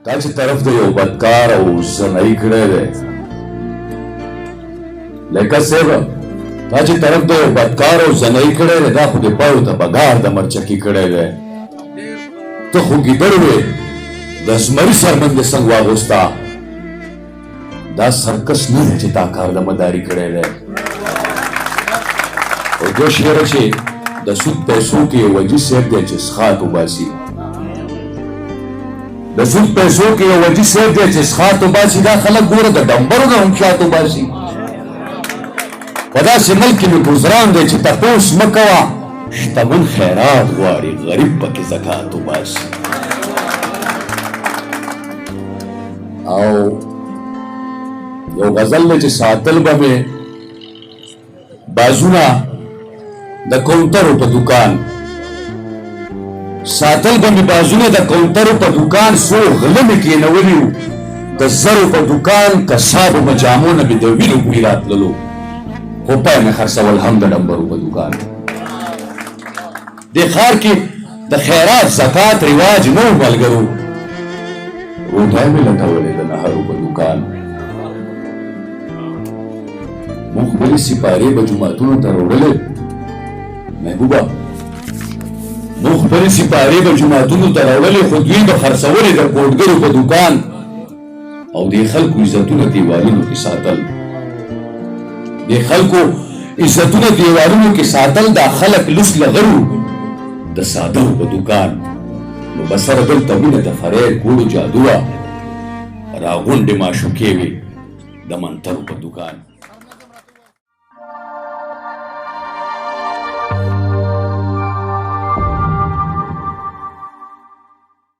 دا چې طرف د یو بدکار او زنایي کړی دی لکه صاحب دا چې طرف د یو بدکار او زنایي کړی دی دا خو دې پاړو ته بګار د مرچکي کړی دی ته خو ګیدړ وې د زمري سر باندې څنګ واغوستا دا سرکس نه دی چې تا کار د مداري کړی دی او دو شعر چې د سود پیسو کې یو وجي صاحب دی چې څښاک وباسي د سود پیسو کې یو وجي صاحب دی چې څښاک وباسي دا خلک ګوره د ډمبرو نه هم شات وباسي په داسې ملک کې مې ګزران دی چې تپوس مه کوه شتمن خیرات غواړي غریب پکې زکات وباسي او یو غزل دی چې ساتل به مې بازونه د کونترو په دکان ساتل به مې بازونه د کونترو په دکان څو غله مې کېنولي وو د زرو په دکان کسابو مجامو نه مې د وینو بوی راتللو خو پای مې خرڅول هم د ډمبرو په دکان دې ښار کې د خیرات زکات رواج نه و ملګرو روټۍ مې لټولې د نهرو په دکان موږ خپلې سپارې به جوماتونو ته راوړلې محبوبه موږ خپلې سپارې به جوماتونو ته راوړلې خو دوی به خرڅولې د کوټګرو په دکان او دې خلکو عزتونه دیوالونو کې ساتل دې خلکو عزتونه دیوالونو کې ساتل دا خلک لوس لغرو د سادهو په دکان نو بسره دلته مینه د فرید ګوړو جادو وه راغونډې معشوقې وې د منترو په دکان